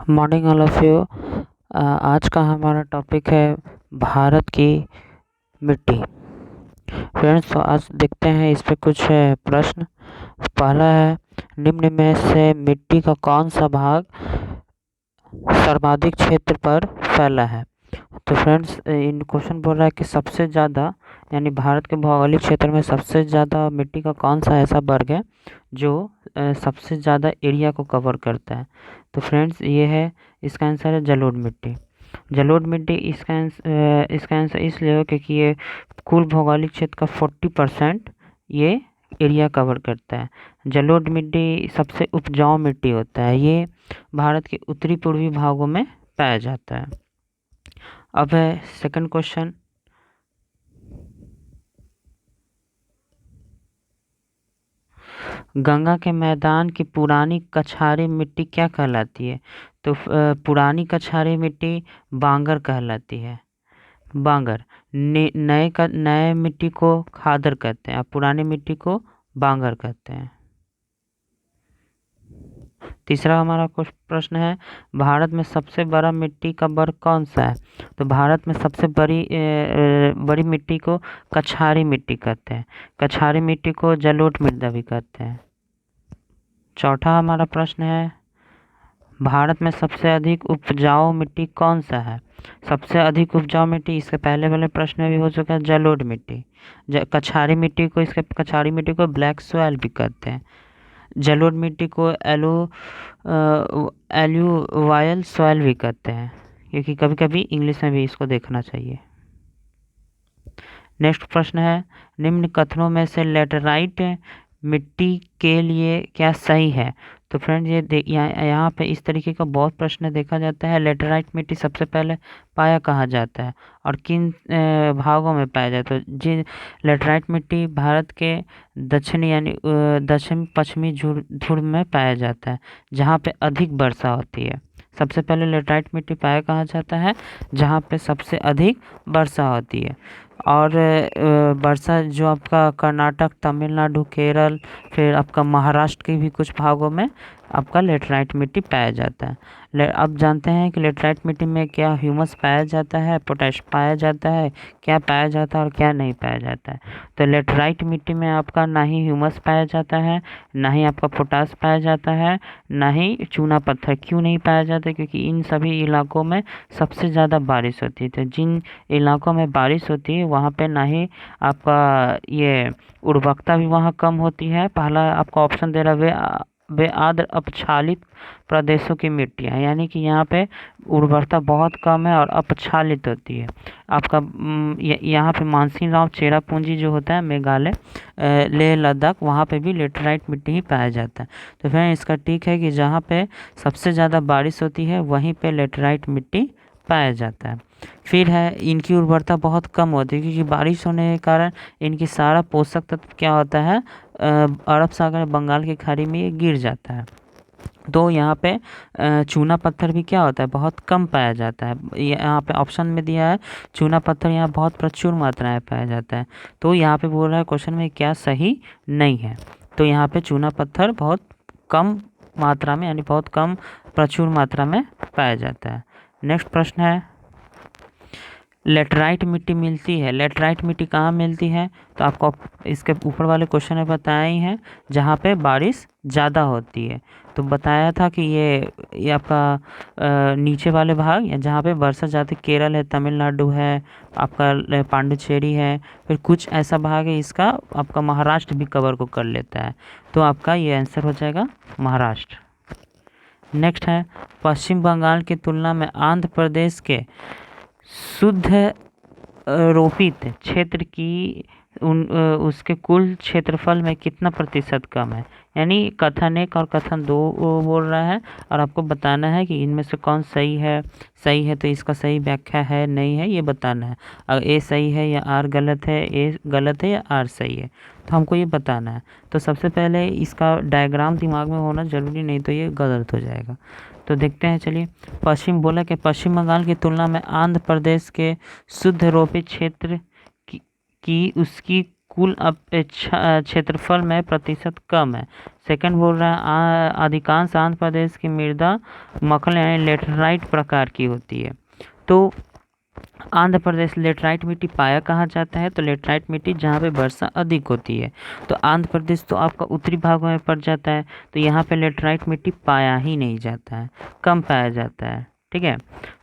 Morning all of you. आज का हमारा टॉपिक है भारत की मिट्टी। फ्रेंड्स, तो आज देखते हैं इस पे कुछ प्रश्न। पहला है, निम्न में से मिट्टी का कौन सा भाग सर्वाधिक क्षेत्र पर फैला है। तो फ्रेंड्स, इन क्वेश्चन बोल रहा है कि सबसे ज़्यादा यानी भारत के भौगोलिक क्षेत्र में सबसे ज़्यादा मिट्टी का कौन सा ऐसा वर्ग है जो सबसे ज़्यादा एरिया को कवर करता है। तो फ्रेंड्स, ये है, इसका आंसर है जलोढ़ मिट्टी। जलोढ़ मिट्टी इसका आंसर इसलिए हो क्योंकि ये कुल भौगोलिक क्षेत्र का 40% ये एरिया कवर करता है। जलोढ़ मिट्टी सबसे उपजाऊ मिट्टी होता है। ये भारत के उत्तरी पूर्वी भागों में पाया जाता है। अब है सेकंड क्वेश्चन। गंगा के मैदान की पुरानी कछारी मिट्टी क्या कहलाती है। तो पुरानी कछारी मिट्टी बांगर कहलाती है। बांगर। नए मिट्टी को खादर कहते हैं और पुरानी मिट्टी को बांगर कहते हैं। तीसरा हमारा कुछ प्रश्न है, भारत में सबसे बड़ा मिट्टी का वर्ग कौन सा है। तो भारत में सबसे बड़ी मिट्टी को कछारी मिट्टी कहते हैं। कछारी मिट्टी को जलोढ़ मृदा भी कहते हैं। चौथा हमारा प्रश्न है, भारत में सबसे अधिक उपजाऊ मिट्टी कौन सा है। सबसे अधिक उपजाऊ मिट्टी, इसके पहले वाले प्रश्न में भी हो चुका है, जलोढ़ मिट्टी। कछारी मिट्टी को ब्लैक सॉइल भी कहते हैं। जलोढ़ मिट्टी को एलुवायल सॉइल भी कहते हैं, क्योंकि कभी कभी इंग्लिश में भी इसको देखना चाहिए। नेक्स्ट प्रश्न है, निम्न कथनों में से लेटराइट मिट्टी के लिए क्या सही है। तो फ्रेंड्स, ये यहाँ पे इस तरीके का बहुत प्रश्न देखा जाता है। लेटराइट मिट्टी सबसे पहले पाया कहाँ जाता है और किन भागों में पाया जाता है। जिन लेटराइट मिट्टी भारत के दक्षिणी यानी दक्षिण पश्चिमी ध्रुव में पाया जाता है, जहाँ पे अधिक वर्षा होती है। सबसे पहले लेटराइट मिट्टी पाया कहाँ जाता है, जहाँ पे सबसे अधिक वर्षा होती है। और वर्षा जो आपका कर्नाटक, तमिलनाडु, केरल, फिर आपका महाराष्ट्र के भी कुछ भागों में आपका लेटराइट मिट्टी पाया जाता है। अब जानते हैं कि लेटराइट मिट्टी में क्या ह्यूमस पाया जाता है, पोटैश पाया जाता है, क्या पाया जाता है और क्या नहीं पाया जाता है। तो लेटराइट मिट्टी में आपका ना ही ह्यूमस पाया जाता है, ना ही आपका पोटास पाया जाता है, ना ही चूना पत्थर। क्यों नहीं पाया जाता है? क्योंकि इन सभी इलाकों में सबसे ज़्यादा बारिश होती है। तो जिन इलाकों में बारिश होती है वहाँ पे ना ही आपका ये उर्वरकता भी वहाँ कम होती है। पहला आपका ऑप्शन दे रहा है वे आर्द्र अपक्षालित प्रदेशों की मिट्टियाँ, यानी कि यहाँ पे उर्वरता बहुत कम है और अपक्षालित होती है। आपका यहाँ पे मानसी गांव, चेरापूंजी जो होता है मेघालय, लेह लद्दाख, वहाँ पे भी लेटराइट मिट्टी ही पाया जाता है। तो फिर इसका ठीक है कि जहाँ पे सबसे ज़्यादा बारिश होती है वहीं पे लेटराइट मिट्टी पाया जाता है। फिर है, इनकी उर्वरता बहुत कम होती है क्योंकि बारिश होने के कारण इनकी सारा पोषक तत्व क्या होता है, अरब सागर, बंगाल की खाड़ी में ये गिर जाता है। तो यहाँ पे चूना पत्थर भी क्या होता है, बहुत कम पाया जाता है। यहाँ पे ऑप्शन में दिया है चूना पत्थर यहाँ बहुत प्रचुर मात्रा में पाया जाता है। तो यहाँ पे बोल रहा है क्वेश्चन में क्या सही नहीं है। तो यहाँ पे चूना पत्थर बहुत कम मात्रा में यानी बहुत कम प्रचुर मात्रा में पाया जाता है। नेक्स्ट प्रश्न है, लेटराइट मिट्टी मिलती है। लेटराइट मिट्टी कहाँ मिलती है? तो आपको इसके ऊपर वाले क्वेश्चन में बताया ही है, जहाँ पे बारिश ज़्यादा होती है। तो बताया था कि ये आपका नीचे वाले भाग या जहाँ पे वर्षा ज़्यादा, केरल है, तमिलनाडु है, आपका पांडिचेरी है, फिर कुछ ऐसा भाग है इसका आपका महाराष्ट्र भी कवर को कर लेता है। तो आपका ये आंसर हो जाएगा महाराष्ट्र। नेक्स्ट है, पश्चिम बंगाल की तुलना में आंध्र प्रदेश के शुद्ध रोपित क्षेत्र की उसके कुल क्षेत्रफल में कितना प्रतिशत कम है। यानी कथन 1 और कथन 2 बोल रहा है और आपको बताना है कि इनमें से कौन सही है। सही है तो इसका सही व्याख्या है, नहीं है ये बताना है। अगर ए सही है या आर गलत है, ए गलत है या आर सही है, तो हमको ये बताना है। तो सबसे पहले इसका डायग्राम दिमाग में होना ज़रूरी, नहीं तो ये गलत हो जाएगा। तो देखते हैं, चलिए। बोला कि पश्चिम बंगाल की तुलना में आंध्र प्रदेश के शुद्ध रोपित क्षेत्र की उसकी कुल क्षेत्रफल में प्रतिशत कम है। सेकंड बोल रहा है अधिकांश आंध्र प्रदेश की मृदा मक्खल यानी लेटराइट प्रकार की होती है। तो आंध्र प्रदेश लेटराइट मिट्टी पाया कहाँ जाता है? तो लेटराइट मिट्टी जहाँ पे वर्षा अधिक होती है। तो आंध्र प्रदेश तो आपका उत्तरी भागों में पड़ जाता है, तो यहाँ पे लेटराइट मिट्टी पाया ही नहीं जाता है, कम पाया जाता है। ठीक है,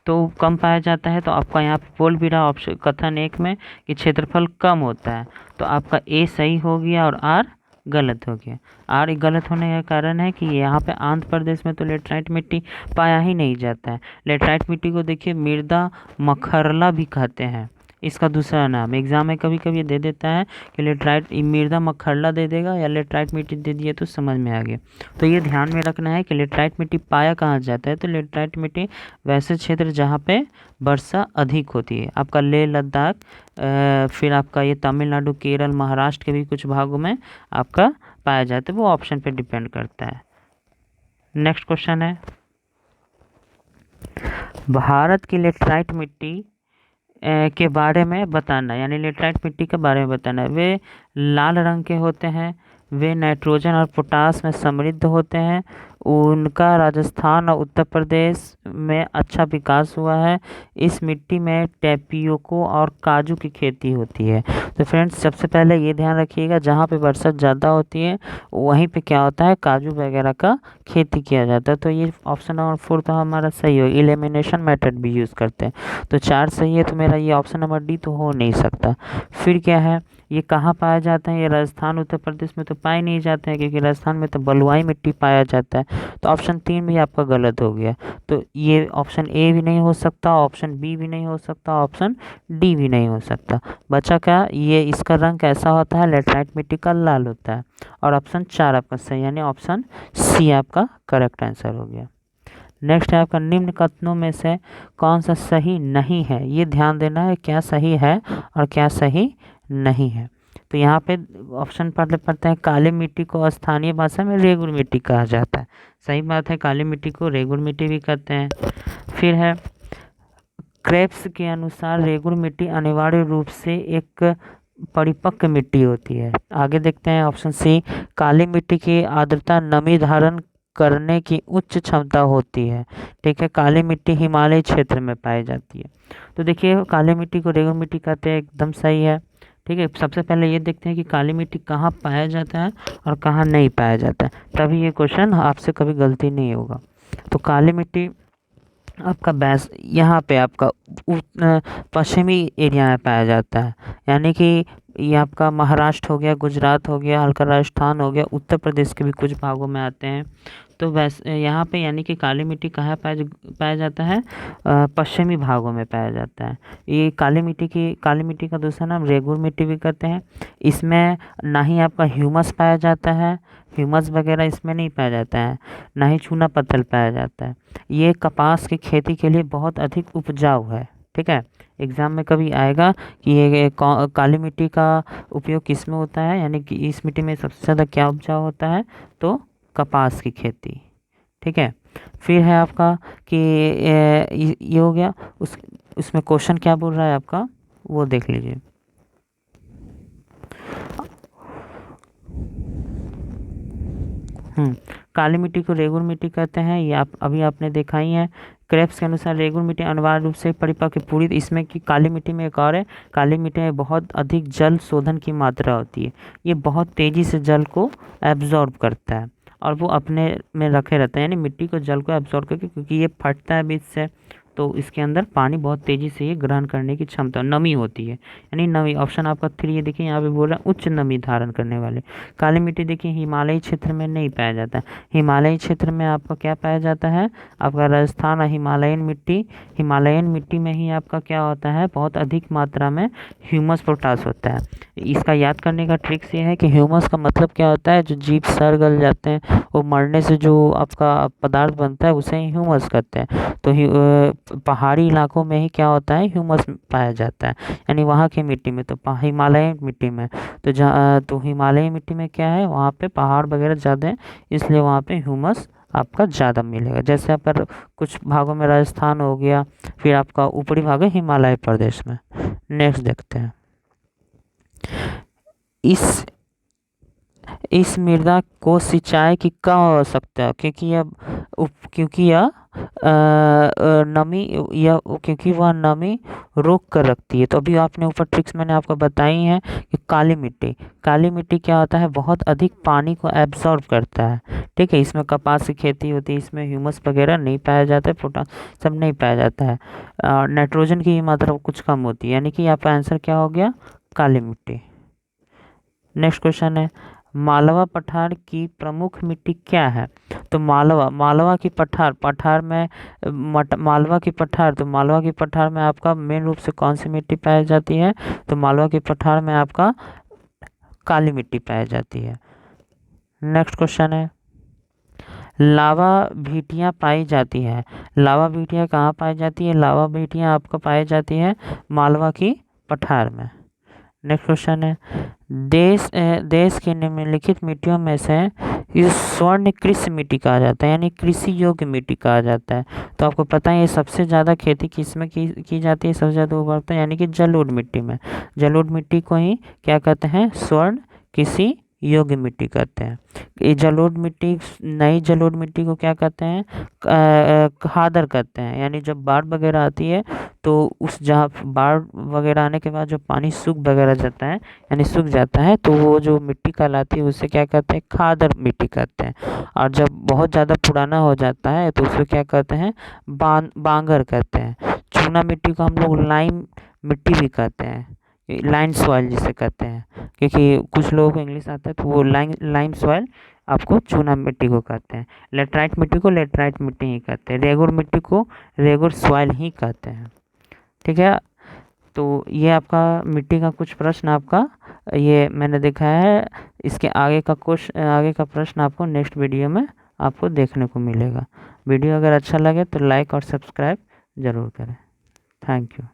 तो कम पाया जाता है, तो आपका यहाँ पे बोल भी रहा ऑप्शन कथन एक में कि क्षेत्रफल कम होता है, तो आपका ए सही हो गया और आर गलत हो गया। आर गलत होने का कारण है कि यहाँ पे आंध्र प्रदेश में तो लेटराइट मिट्टी पाया ही नहीं जाता है। लेटराइट मिट्टी को देखिए मृदा मखरला भी कहते हैं, इसका दूसरा नाम एग्जाम में कभी कभी दे देता है कि लेटराइट मृदा मखरला दे देगा या लेटराइट मिट्टी दे दिए तो समझ में आ गया। तो ये ध्यान में रखना है कि लेटराइट मिट्टी पाया कहाँ जाता है? तो लेटराइट मिट्टी वैसे क्षेत्र जहाँ पे वर्षा अधिक होती है, आपका लेह लद्दाख, फिर आपका ये तमिलनाडु केरल महाराष्ट्र के भी कुछ भागों में आपका पाया जाता है, वो ऑप्शन पे डिपेंड करता है। नेक्स्ट क्वेश्चन है, भारत की लेटराइट मिट्टी के बारे में बताना, यानी लेटराइट मिट्टी के बारे में बताना। वे लाल रंग के होते हैं, वे नाइट्रोजन और पोटास में समृद्ध होते हैं, उनका राजस्थान और उत्तर प्रदेश में अच्छा विकास हुआ है। इस मिट्टी में टेपियोको और काजू की खेती होती है। तो फ्रेंड्स सबसे पहले ये ध्यान रखिएगा, जहाँ पे वर्षा ज़्यादा होती है वहीं पे क्या होता है, काजू वगैरह का खेती किया जाता है। तो ये ऑप्शन नंबर 4 तो हमारा सही हो, इलिमिनेशन मेथड भी यूज़ करते हैं। तो 4 सही है, तो मेरा ये ऑप्शन नंबर डी तो हो नहीं सकता। फिर क्या है, ये कहाँ पाया जाता है? ये राजस्थान उत्तर प्रदेश में तो पाए नहीं जाते हैं, क्योंकि राजस्थान में तो बलुआई मिट्टी पाया जाता है। तो ऑप्शन 3 भी आपका गलत हो गया। तो ये ऑप्शन ए भी नहीं हो सकता, ऑप्शन बी भी नहीं हो सकता, ऑप्शन डी भी नहीं हो सकता। बचा क्या, ये इसका रंग कैसा होता है? लेटराइट मिट्टी का लाल होता है। और ऑप्शन 4 आपका सही, यानी ऑप्शन सी आपका करेक्ट आंसर हो गया। नेक्स्ट है आपका, निम्न कथनों में से कौन सा सही नहीं है? ये ध्यान देना है, क्या सही है और क्या सही नहीं है। तो यहाँ पे ऑप्शन पहले पढ़ते हैं, काली मिट्टी को स्थानीय भाषा में रेगुर मिट्टी कहा जाता है। सही बात है, काली मिट्टी को रेगुर मिट्टी भी कहते हैं। फिर है, क्रेब्स के अनुसार रेगुर मिट्टी अनिवार्य रूप से एक परिपक्व मिट्टी होती है। आगे देखते हैं ऑप्शन सी, काली मिट्टी की आर्द्रता नमी धारण करने की उच्च क्षमता होती है। ठीक है, काली मिट्टी हिमालय क्षेत्र में पाई जाती है। तो देखिए काली मिट्टी को रेगुर मिट्टी कहते हैं, एकदम सही है। ठीक है, सबसे पहले ये देखते हैं कि काली मिट्टी कहाँ पाया जाता है और कहाँ नहीं पाया जाता है, तभी ये क्वेश्चन आपसे कभी गलती नहीं होगा। तो काली मिट्टी आपका बैस यहाँ पे आपका पश्चिमी एरिया में पाया जाता है, यानी कि ये आपका महाराष्ट्र हो गया, गुजरात हो गया, हल्का राजस्थान हो गया, उत्तर प्रदेश के भी कुछ भागों में आते हैं। तो वैसे यहाँ पे यानी कि काली मिट्टी कहाँ पाया जाता है? पश्चिमी भागों में पाया जाता है। ये काली मिट्टी का दूसरा नाम रेगुर मिट्टी भी कहते हैं। इसमें ना ही आपका ह्यूमस पाया जाता है, ह्यूमस वगैरह इसमें नहीं पाया जाता है, ना ही चूना पत्थर पाया जाता है। ये कपास की खेती के लिए बहुत अधिक उपजाऊ है। ठीक है, एग्ज़ाम में कभी आएगा कि ये काली मिट्टी का उपयोग किस में होता है, यानी कि इस मिट्टी में सबसे ज़्यादा क्या उपजाऊ होता है? तो कपास की खेती। ठीक है, फिर है आपका कि ये हो गया, उसमें क्वेश्चन क्या बोल रहा है आपका, वो देख लीजिए। काली मिट्टी को रेगुर मिट्टी कहते हैं, ये अभी आपने देखा ही है। क्रेब्स के अनुसार रेगुर मिट्टी अनिवार्य रूप से परिपक्व पूरी, इसमें कि काली मिट्टी में एक और है, काली मिट्टी में बहुत अधिक जल शोधन की मात्रा होती है। ये बहुत तेज़ी से जल को एब्जॉर्ब करता है और वो अपने में रखे रहता है, यानी मिट्टी को जल को एब्जॉर्ब करके, क्योंकि ये फटता है बीच से, तो इसके अंदर पानी बहुत तेज़ी से ये ग्रहण करने की क्षमता, नमी होती है, यानी नमी। ऑप्शन आपका 3 ये देखिए, यहाँ पे बोल रहा है उच्च नमी धारण करने वाले। काली मिट्टी देखिए हिमालयी क्षेत्र में नहीं पाया जाता है। हिमालयी क्षेत्र में आपका क्या पाया जाता है? आपका राजस्थान और हिमालयन मिट्टी में ही आपका क्या होता है? बहुत अधिक मात्रा में ह्यूमस पोटास होता है। इसका याद करने का ट्रिक्स ये है कि ह्यूमस का मतलब क्या होता है? जो जीव सड़ गल जाते हैं, वो मरने से जो आपका पदार्थ बनता है उसे ह्यूमस कहते हैं। तो पहाड़ी इलाकों में ही क्या होता है? ह्यूमस पाया जाता है, यानी वहाँ की मिट्टी में। तो हिमालयन मिट्टी में तो हिमालयी मिट्टी में क्या है? वहाँ पे पहाड़ वगैरह ज़्यादा है, इसलिए वहाँ पे ह्यूमस आपका ज़्यादा मिलेगा। जैसे पर कुछ भागों में राजस्थान हो गया, फिर आपका ऊपरी भाग है हिमालय प्रदेश में। नेक्स्ट देखते हैं, इस इस मृदा को सिंचाई की कम आवश्यकता है, क्योंकि यह नमी या क्योंकि वह नमी रोक कर रखती है। तो अभी आपने ऊपर ट्रिक्स मैंने आपको बताई हैं कि काली मिट्टी क्या होता है, बहुत अधिक पानी को एब्जॉर्ब करता है। ठीक है, इसमें कपास की खेती होती है, इसमें ह्यूमस वगैरह नहीं पाया जाता है, पोटाश सब नहीं पाया जाता है, नाइट्रोजन की मात्रा कुछ कम होती है, यानी कि आपका आंसर क्या हो गया, काली मिट्टी। नेक्स्ट क्वेश्चन है, मालवा पठार की प्रमुख मिट्टी क्या है? तो मालवा की पठार में मालवा की पठार में आपका मेन रूप से कौन सी मिट्टी पाई जाती है? तो मालवा की पठार में आपका काली मिट्टी पाई जाती है। नेक्स्ट क्वेश्चन है, लावा भीटियाँ पाई जाती है, लावा भीटियाँ कहाँ पाई जाती है? लावा भीटियाँ आपको पाई जाती है मालवा की पठार में। नेक्स्ट क्वेश्चन है, देश की निम्नलिखित मिट्टियों में से इस स्वर्ण कृषि मिट्टी कहा जाता है, यानी कृषि योग्य मिट्टी कहा जाता है। तो आपको पता है ये सबसे ज़्यादा खेती किस में की जाती है, सबसे ज़्यादा उर्वरता, यानी कि जलोढ़ मिट्टी में। जलोढ़ मिट्टी को ही क्या कहते हैं, स्वर्ण कृषि योग्य मिट्टी कहते हैं। ये जलोढ़ मिट्टी, नई जलोढ़ मिट्टी को क्या कहते हैं, खादर कहते हैं। यानी जब बाढ़ वगैरह आती है तो उस जहाँ बाढ़ वगैरह आने के बाद जो पानी सूख वगैरह जाता है, यानी सूख जाता है, तो वो जो मिट्टी कहलाती है उसे क्या कहते हैं, खादर मिट्टी कहते हैं। और जब बहुत ज़्यादा पुराना हो जाता है तो उसे क्या कहते हैं, बांगर कहते हैं। चूना मिट्टी को हम लोग लाइम मिट्टी भी कहते हैं, लाइम सॉइल जिसे कहते हैं, क्योंकि कुछ लोगों को इंग्लिश आता है तो वो लाइम सॉइल आपको चूना मिट्टी को कहते हैं। लेटराइट मिट्टी को लेटराइट मिट्टी ही कहते हैं, रेगुर मिट्टी को रेगुर सॉइल ही कहते हैं। ठीक है, तो ये आपका मिट्टी का कुछ प्रश्न आपका ये मैंने देखा है। इसके आगे का प्रश्न आपको नेक्स्ट वीडियो में आपको देखने को मिलेगा। वीडियो अगर अच्छा लगे तो लाइक और सब्सक्राइब ज़रूर करें। Thank you.